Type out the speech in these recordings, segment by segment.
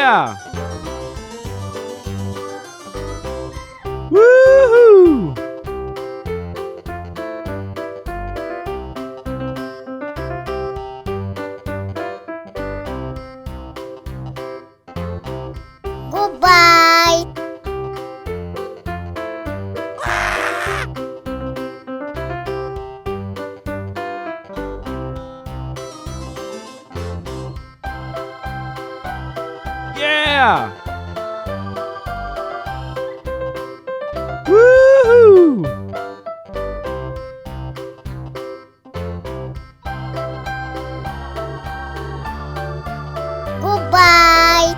Yeah! Woohoo! Goodbye. Yeah! Woohoo! Goodbye.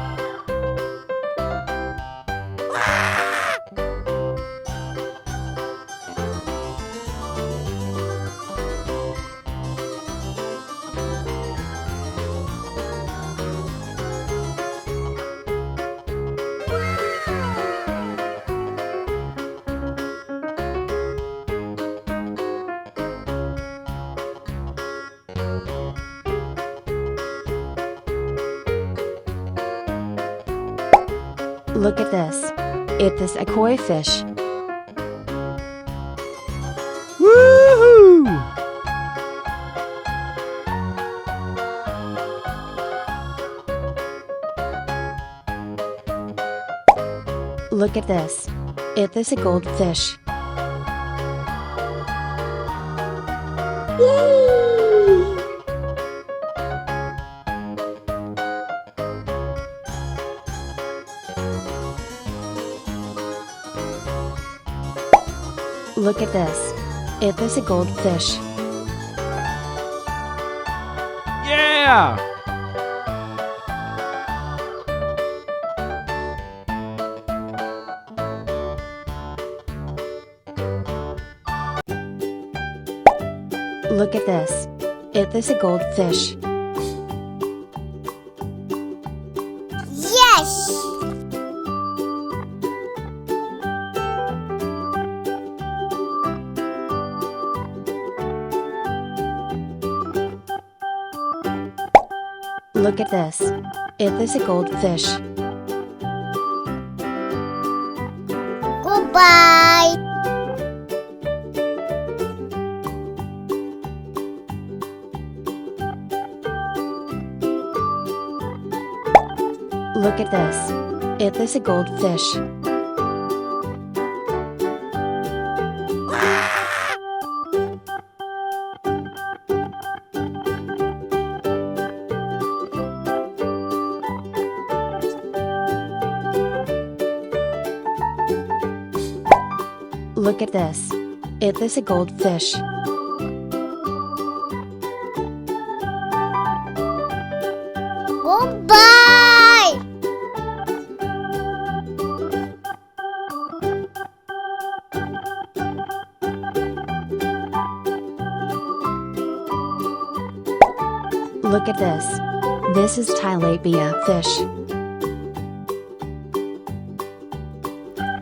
Look at this. It is a koi fish. Woohoo! Look at this. It is a goldfish. Look at this. It is a goldfish. Yeah! Look at this. It is a goldfish. Yes. Look at this. It is a goldfish. Goodbye. Look at this. It is a goldfish. Look at this. It is a goldfish. Goodbye. Look at this. This is tilapia fish.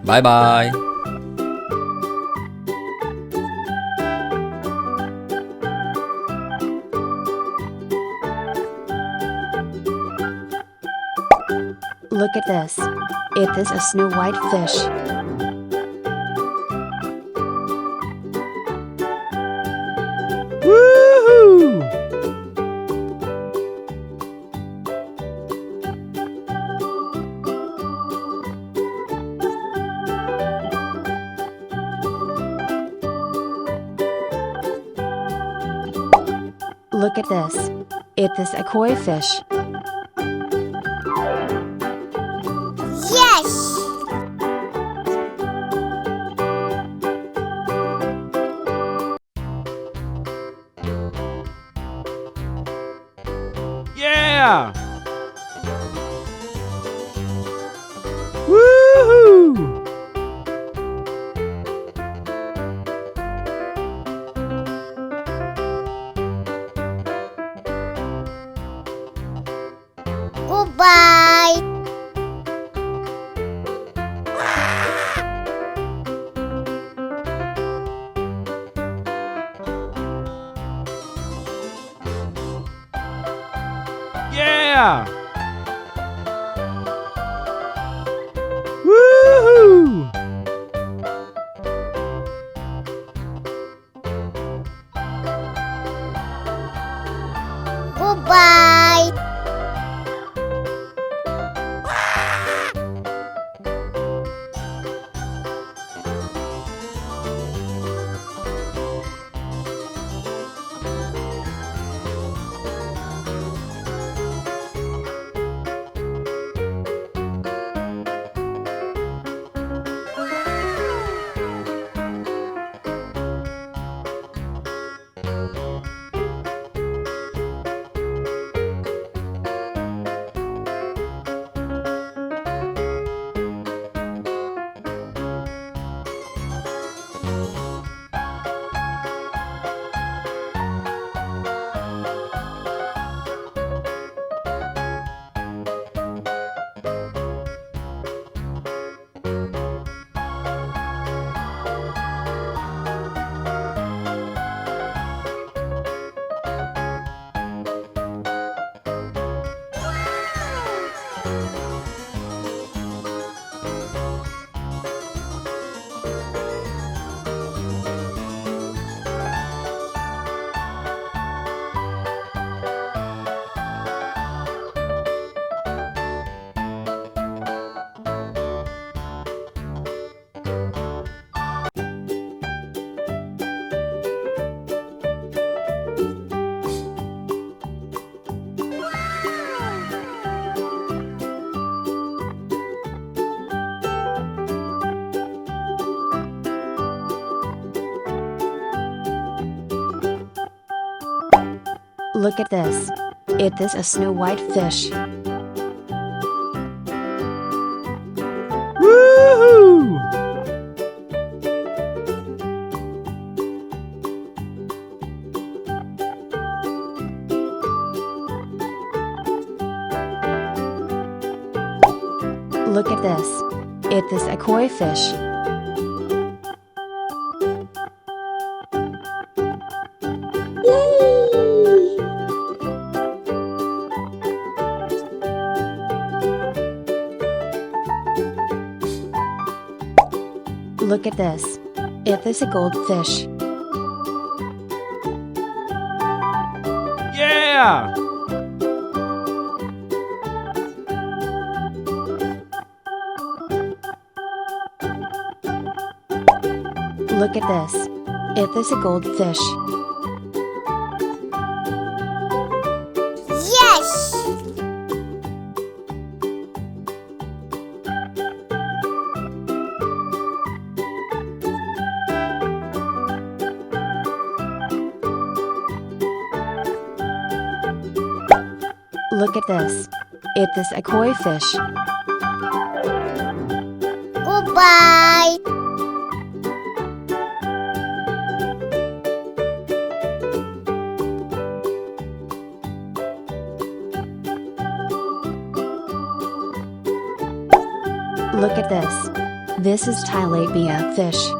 Bye bye. Look at this. It is a snow white fish. Woohoo! Look at this. It is a koi fish. Yes. Yeah! Woohoo! Goodbye. Yeah! Goodbye. Look at this. It is a snow white fish. Woohoo! Look at this. It is a koi fish. Look at this. It is a goldfish. Yeah! Look at this. It is a goldfish. Yes. Look at this. It is a koi fish. Goodbye. Look at this. This is tilapia fish.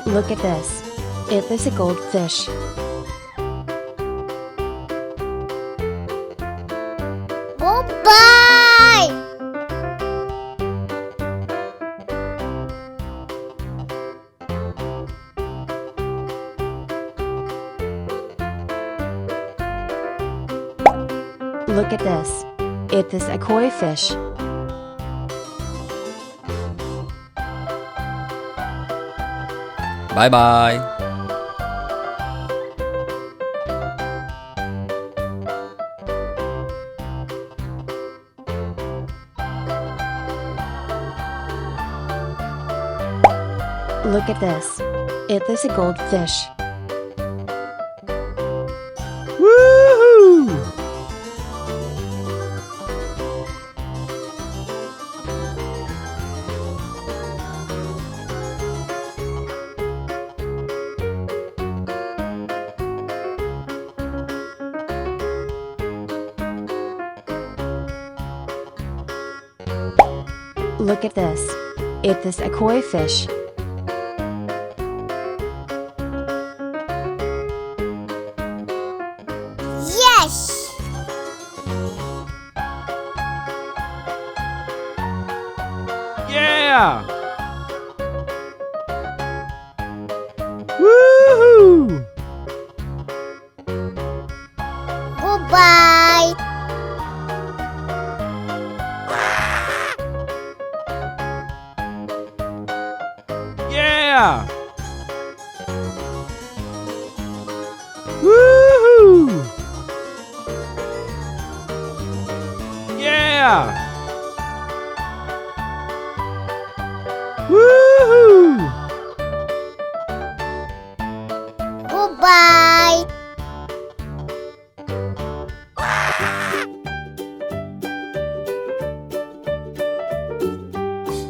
Look at this. It is a goldfish. Goodbye. Look at this. It is a koi fish. Bye bye. Look at this. It is a goldfish. Woohoo! Look at this. It is a koi fish. Yeah! Woohoo! Goodbye. Yeah! Woohoo! Yeah! Woohoo! Goodbye.